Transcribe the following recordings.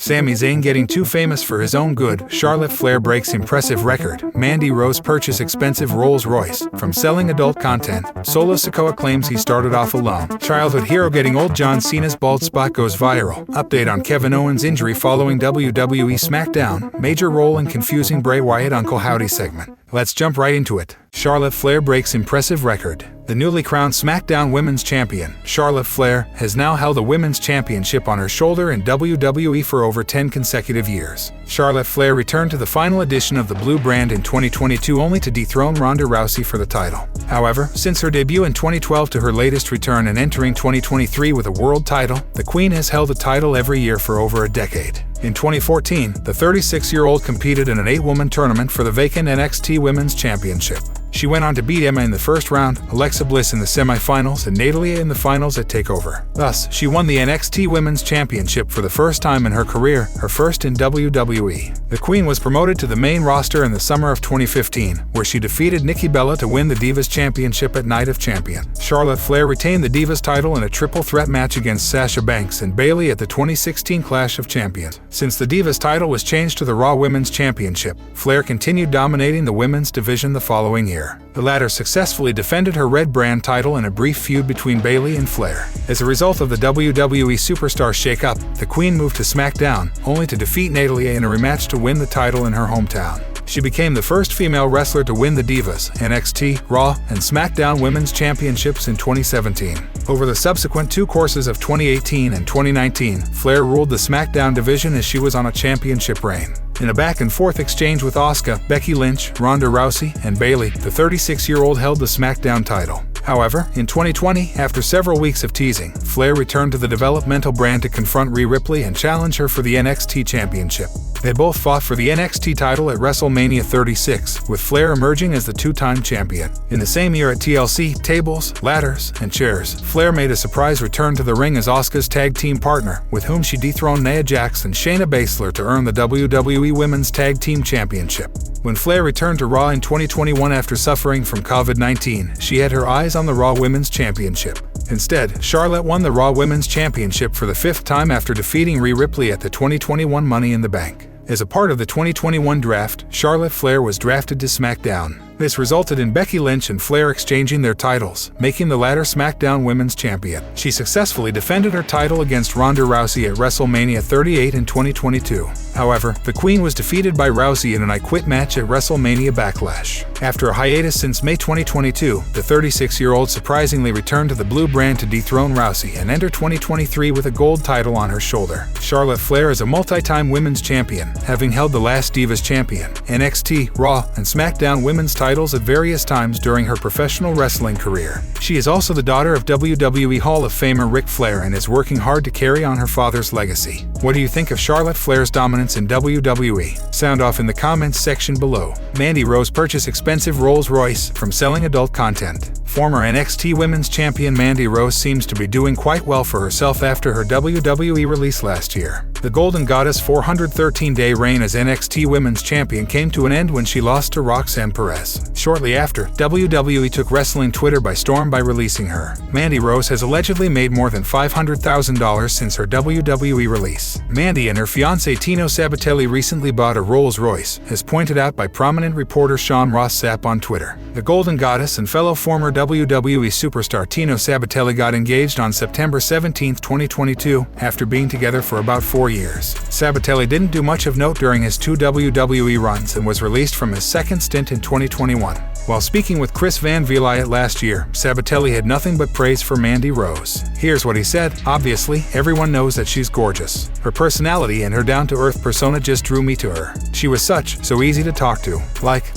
Sami Zayn getting too famous for his own good. Charlotte Flair breaks impressive record. Mandy Rose purchase expensive Rolls-Royce from selling adult content. Solo Sokoa claims he started off alone. Childhood hero getting old. John Cena's bald spot goes viral. Update on Kevin Owens' injury following WWE Smackdown. Major role in confusing Bray Wyatt Uncle Howdy segment. Let's jump right into it. Charlotte Flair breaks impressive record. The newly crowned Smackdown Women's Champion, Charlotte Flair, has now held a Women's Championship on her shoulder in WWE for over 10 consecutive years. Charlotte Flair returned to the final edition of the Blue brand in 2022 only to dethrone Ronda Rousey for the title. However, since her debut in 2012 to her latest return and entering 2023 with a world title, the Queen has held the title every year for over a decade. In 2014, the 36-year-old competed in an 8-woman tournament for the vacant NXT Women's Championship. She went on to beat Emma in the first round, Alexa Bliss in the semifinals, and Natalya in the finals at TakeOver. Thus, she won the NXT Women's Championship for the first time in her career, her first in WWE. The Queen was promoted to the main roster in the summer of 2015, where she defeated Nikki Bella to win the Divas Championship at Night of Champions. Charlotte Flair retained the Divas title in a triple threat match against Sasha Banks and Bayley at the 2016 Clash of Champions. Since the Divas title was changed to the Raw Women's Championship, Flair continued dominating the women's division the following year. The latter successfully defended her Red brand title in a brief feud between Bayley and Flair. As a result of the WWE Superstar shakeup, the Queen moved to SmackDown, only to defeat Natalya in a rematch to win the title in her hometown. She became the first female wrestler to win the Divas, NXT, Raw, and SmackDown Women's Championships in 2017. Over the subsequent 2 courses of 2018 and 2019, Flair ruled the SmackDown division as she was on a championship reign. In a back-and-forth exchange with Asuka, Becky Lynch, Ronda Rousey, and Bayley, the 36-year-old held the SmackDown title. However, in 2020, after several weeks of teasing, Flair returned to the developmental brand to confront Rhea Ripley and challenge her for the NXT Championship. They both fought for the NXT title at WrestleMania 36, with Flair emerging as the 2-time champion. In the same year at TLC, tables, ladders, and chairs, Flair made a surprise return to the ring as Asuka's tag team partner, with whom she dethroned Nia Jax and Shayna Baszler to earn the WWE Women's Tag Team Championship. When Flair returned to Raw in 2021 after suffering from COVID-19, she had her eyes on the Raw Women's Championship. Instead, Charlotte won the Raw Women's Championship for the 5th time after defeating Rhea Ripley at the 2021 Money in the Bank. As a part of the 2021 draft, Charlotte Flair was drafted to SmackDown. This resulted in Becky Lynch and Flair exchanging their titles, making the latter SmackDown Women's Champion. She successfully defended her title against Ronda Rousey at WrestleMania 38 in 2022. However, the Queen was defeated by Rousey in an I Quit match at WrestleMania Backlash. After a hiatus since May 2022, the 36-year-old surprisingly returned to the Blue brand to dethrone Rousey and enter 2023 with a gold title on her shoulder. Charlotte Flair is a multi-time women's champion, having held the last Divas Champion, NXT, Raw, and SmackDown women's titles at various times during her professional wrestling career. She is also the daughter of WWE Hall of Famer Ric Flair and is working hard to carry on her father's legacy. What do you think of Charlotte Flair's dominance in WWE? Sound off in the comments section below. Mandy Rose purchased expensive Rolls-Royce from selling adult content. Former NXT Women's Champion Mandy Rose seems to be doing quite well for herself after her WWE release last year. The Golden Goddess' 413-day reign as NXT Women's Champion came to an end when she lost to Roxanne Perez. Shortly after, WWE took wrestling Twitter by storm by releasing her. Mandy Rose has allegedly made more than $500,000 since her WWE release. Mandy and her fiancé Tino Sabatelli recently bought a Rolls-Royce, as pointed out by prominent reporter Sean Ross Sapp on Twitter. The Golden Goddess and fellow former WWE superstar Tino Sabatelli got engaged on September 17, 2022, after being together for about 4 years. Sabatelli didn't do much of note during his 2 WWE runs and was released from his second stint in 2021. While speaking with Chris Van Vliet last year, Sabatelli had nothing but praise for Mandy Rose. Here's what he said: "Obviously, everyone knows that she's gorgeous. Her personality and her down-to-earth persona just drew me to her. She was so easy to talk to.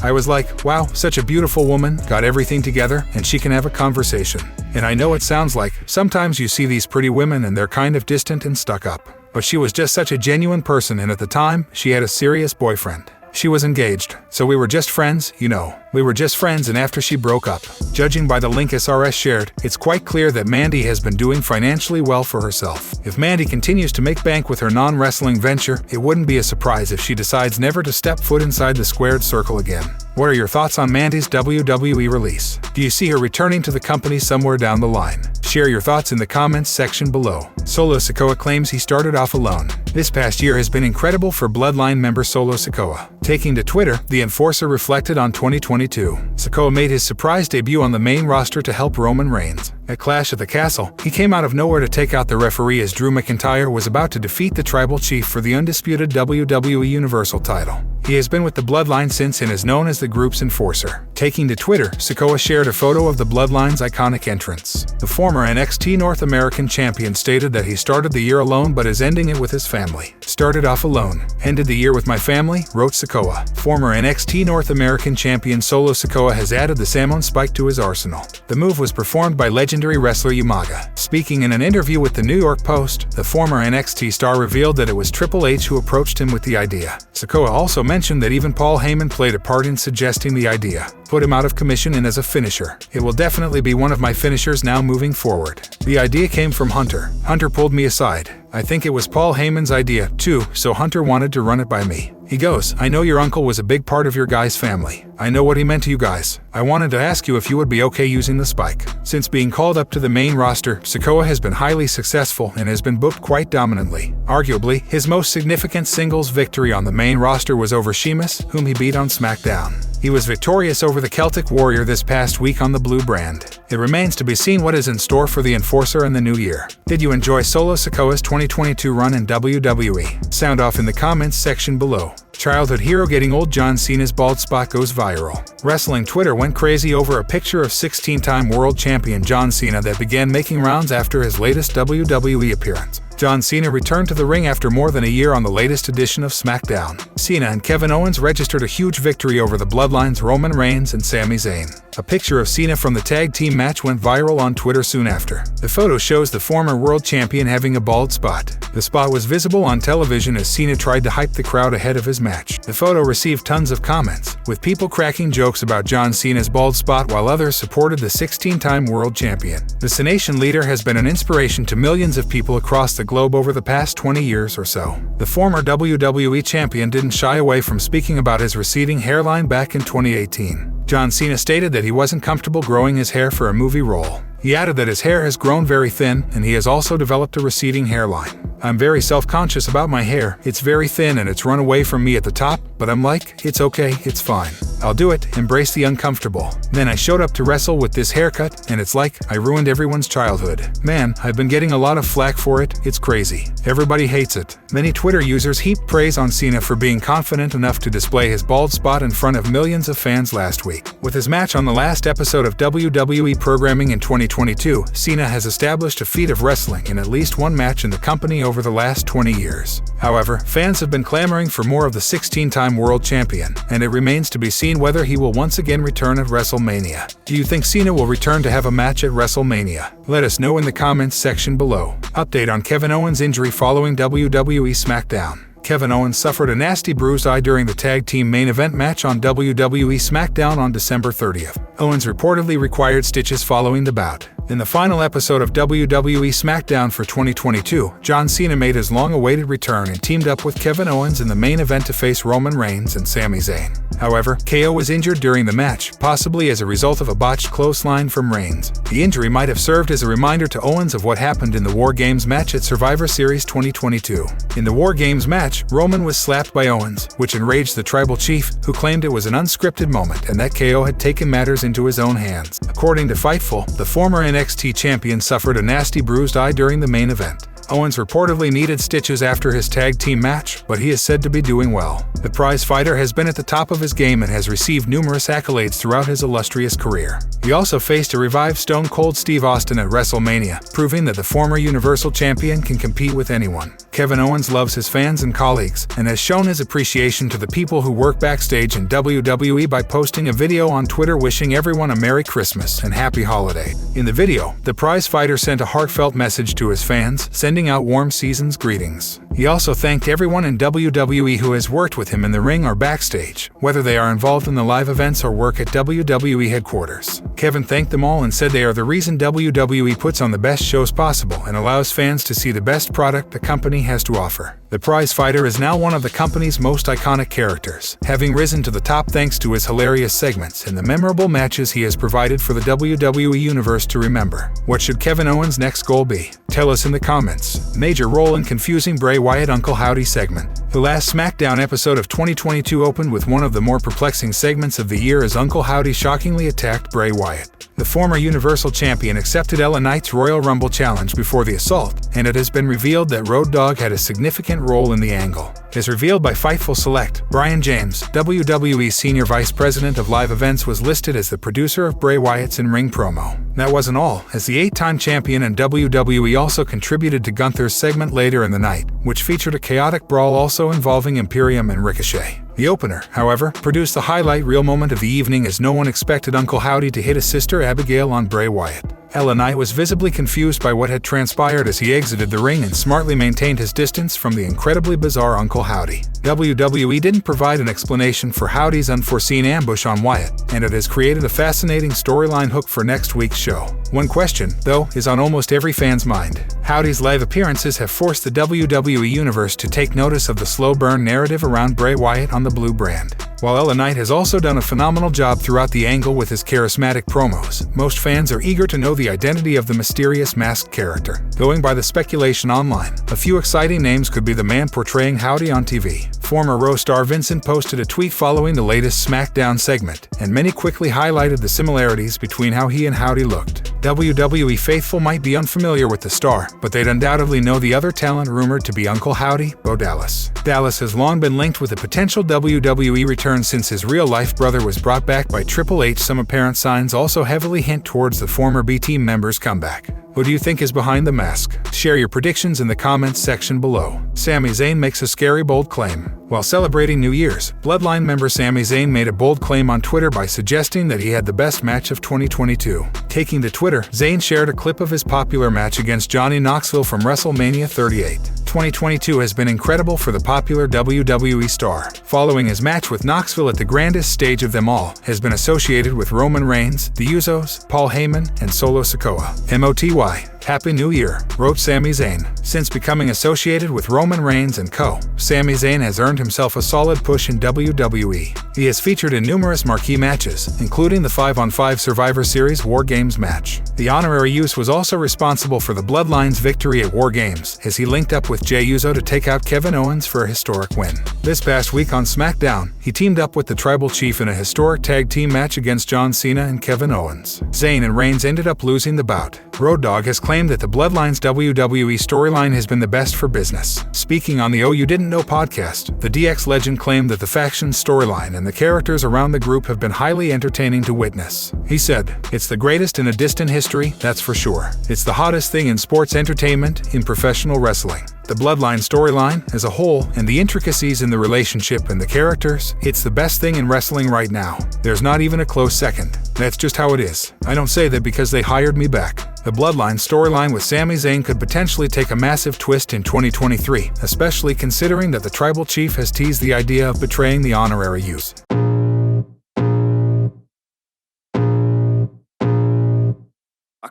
I was like, wow, such a beautiful woman, got everything together, and she can have a conversation. And I know it sounds like, sometimes you see these pretty women and they're kind of distant and stuck up. But she was just such a genuine person, and at the time, she had a serious boyfriend. She was engaged, so we were just friends, you know." We were just friends and after she broke up. Judging by the link SRS shared, it's quite clear that Mandy has been doing financially well for herself. If Mandy continues to make bank with her non-wrestling venture, it wouldn't be a surprise if she decides never to step foot inside the squared circle again. What are your thoughts on Mandy's WWE release? Do you see her returning to the company somewhere down the line? Share your thoughts in the comments section below. Solo Sokoa claims he started off alone. This past year has been incredible for Bloodline member Solo Sokoa. Taking to Twitter, the enforcer reflected on 2022. Sokoa made his surprise debut on the main roster to help Roman Reigns. At Clash at the Castle, he came out of nowhere to take out the referee as Drew McIntyre was about to defeat the Tribal Chief for the undisputed WWE Universal title. He has been with the Bloodline since and is known as the group's enforcer. Taking to Twitter, Sokoa shared a photo of the Bloodline's iconic entrance. The former NXT North American champion stated that he started the year alone but is ending it with his family. Started off alone. Ended the year with my family, wrote Sokoa. Former NXT North American champion Solo Sokoa has added the Samoan Spike to his arsenal. The move was performed by legendary wrestler Umaga. Speaking in an interview with the New York Post, the former NXT star revealed that it was Triple H who approached him with the idea. Sokoa also mentioned that even Paul Heyman played a part in suggesting the idea. Put him out of commission and as a finisher. It will definitely be one of my finishers now moving forward. The idea came from Hunter. Hunter pulled me aside. I think it was Paul Heyman's idea, too, so Hunter wanted to run it by me. He goes, I know your uncle was a big part of your guys' family. I know what he meant to you guys. I wanted to ask you if you would be okay using the spike. Since being called up to the main roster, Sokoa has been highly successful and has been booked quite dominantly. Arguably, his most significant singles victory on the main roster was over Sheamus, whom he beat on Smackdown. He was victorious over the Celtic Warrior this past week on the Blue brand. It remains to be seen what is in store for the enforcer in the new year. Did you enjoy Solo Sokoa's 2022 run in WWE? Sound off in the comments section below. Childhood hero getting old. John Cena's bald spot goes viral. Wrestling Twitter went crazy over a picture of 16-time world champion John Cena that began making rounds after his latest WWE appearance. John Cena returned to the ring after more than a year on the latest edition of Smackdown. Cena and Kevin Owens registered a huge victory over the Bloodline's Roman Reigns and Sami Zayn. A picture of Cena from the tag team match went viral on Twitter soon after. The photo shows the former world champion having a bald spot. The spot was visible on television as Cena tried to hype the crowd ahead of his match. The photo received tons of comments, with people cracking jokes about John Cena's bald spot while others supported the 16-time world champion. The Cenation leader has been an inspiration to millions of people across the globe over the past 20 years or so. The former WWE champion didn't shy away from speaking about his receding hairline back in 2018. John Cena stated that he wasn't comfortable growing his hair for a movie role. He added that his hair has grown very thin and he has also developed a receding hairline. I'm very self-conscious about my hair. It's very thin and it's run away from me at the top, but I'm like, it's okay, it's fine. I'll do it, embrace the uncomfortable. Then I showed up to wrestle with this haircut and it's like I ruined everyone's childhood. Man, I've been getting a lot of flack for it, it's crazy. Everybody hates it. Many Twitter users heaped praise on Cena for being confident enough to display his bald spot in front of millions of fans last week. With his match on the last episode of WWE programming in 2022, Cena has established a feat of wrestling in at least one match in the company over the last 20 years. However, fans have been clamoring for more of the 16-time world champion, and it remains to be seen whether he will once again return at WrestleMania. Do you think Cena will return to have a match at WrestleMania? Let us know in the comments section below. Update on Kevin Owens' injury following WWE Smackdown. Kevin Owens suffered a nasty bruised eye during the tag team main event match on WWE Smackdown on December 30th. Owens reportedly required stitches following the bout. In the final episode of WWE Smackdown for 2022, John Cena made his long-awaited return and teamed up with Kevin Owens in the main event to face Roman Reigns and Sami Zayn. However, KO was injured during the match, possibly as a result of a botched clothesline from Reigns. The injury might have served as a reminder to Owens of what happened in the War Games match at Survivor Series 2022. In the War Games match, Roman was slapped by Owens, which enraged the Tribal Chief, who claimed it was an unscripted moment and that KO had taken matters into his own hands. According to Fightful, the former NXT champion suffered a nasty bruised eye during the main event. Owens reportedly needed stitches after his tag team match, but he is said to be doing well. The prize fighter has been at the top of his game and has received numerous accolades throughout his illustrious career. He also faced a revived Stone Cold Steve Austin at WrestleMania, proving that the former Universal Champion can compete with anyone. Kevin Owens loves his fans and colleagues, and has shown his appreciation to the people who work backstage in WWE by posting a video on Twitter wishing everyone a Merry Christmas and Happy Holiday. In the video, the prize fighter sent a heartfelt message to his fans, sending out warm season's greetings. He also thanked everyone in WWE who has worked with him in the ring or backstage, whether they are involved in the live events or work at WWE headquarters. Kevin thanked them all and said they are the reason WWE puts on the best shows possible and allows fans to see the best product the company has to offer. The prize fighter is now one of the company's most iconic characters, having risen to the top thanks to his hilarious segments and the memorable matches he has provided for the WWE Universe to remember. What should Kevin Owens' next goal be? Tell us in the comments. Major role in confusing Bray Wyatt Uncle Howdy segment. The last Smackdown episode of 2022 opened with one of the more perplexing segments of the year as Uncle Howdy shockingly attacked Bray Wyatt. The former Universal Champion accepted LA Knight's Royal Rumble challenge before the assault, and it has been revealed that Road Dogg had a significant role in the angle. As revealed by Fightful Select, Brian James, WWE's Senior Vice President of Live Events, was listed as the producer of Bray Wyatt's in-ring promo. That wasn't all, as the 8-time champion and WWE also contributed to Gunther's segment later in the night, which featured a chaotic brawl also involving Imperium and Ricochet. The opener, however, produced the highlight reel moment of the evening as no one expected Uncle Howdy to hit his sister Abigail on Bray Wyatt. LA Knight was visibly confused by what had transpired as he exited the ring and smartly maintained his distance from the incredibly bizarre Uncle Howdy. WWE didn't provide an explanation for Howdy's unforeseen ambush on Wyatt, and it has created a fascinating storyline hook for next week's show. One question, though, is on almost every fan's mind. Howdy's live appearances have forced the WWE Universe to take notice of the slow burn narrative around Bray Wyatt on the Blue brand. While LA Knight has also done a phenomenal job throughout the angle with his charismatic promos, most fans are eager to know the identity of the mysterious masked character. Going by the speculation online, a few exciting names could be the man portraying Howdy on TV. Former Raw star Vincent posted a tweet following the latest Smackdown segment, and many quickly highlighted the similarities between how he and Howdy looked. WWE faithful might be unfamiliar with the star, but they'd undoubtedly know the other talent rumored to be Uncle Howdy, Bo Dallas. Dallas has long been linked with a potential WWE return since his real-life brother was brought back by Triple H. Some apparent signs also heavily hint towards the former B-Team member's comeback. Who do you think is behind the mask? Share your predictions in the comments section below. Sami Zayn makes a scary bold claim. While celebrating New Year's, Bloodline member Sami Zayn made a bold claim on Twitter by suggesting that he had the best match of 2022. Taking to Twitter, Zayn shared a clip of his popular match against Johnny Knoxville from WrestleMania 38. 2022 has been incredible for the popular WWE star. Following his match with Knoxville at the grandest stage of them all, has been associated with Roman Reigns, the Usos, Paul Heyman, and Solo Sokoa. MOTY. Happy New Year, wrote Sami Zayn. Since becoming associated with Roman Reigns and co., Sami Zayn has earned himself a solid push in WWE. He has featured in numerous marquee matches, including the 5-on-5 Survivor Series War Games match. The honorary use was also responsible for the Bloodline's victory at War Games, as he linked up with Jey Uso to take out Kevin Owens for a historic win. This past week on Smackdown, he teamed up with the Tribal Chief in a historic tag team match against John Cena and Kevin Owens. Zayn and Reigns ended up losing the bout. Road Dogg has claimed that the Bloodline's WWE storyline has been the best for business. Speaking on the Oh You Didn't Know podcast, the DX legend claimed that the faction's storyline and the characters around the group have been highly entertaining to witness. He said, "It's the greatest in a distant history, that's for sure. It's the hottest thing in sports entertainment, in professional wrestling. The Bloodline storyline as a whole, and the intricacies in the relationship and the characters, it's the best thing in wrestling right now. There's not even a close second. That's just how it is. I don't say that because they hired me back." The Bloodline storyline with Sami Zayn could potentially take a massive twist in 2023, especially considering that the Tribal Chief has teased the idea of betraying the honorary use.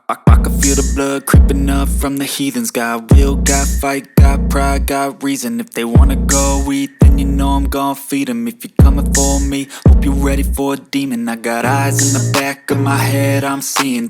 I can feel the blood creeping up from the heathens. Got will, got fight, got pride, got reason. If they wanna go eat, then you know I'm gon' feed them. If you're coming for me, hope you're ready for a demon. I got eyes in the back of my head, I'm seeing.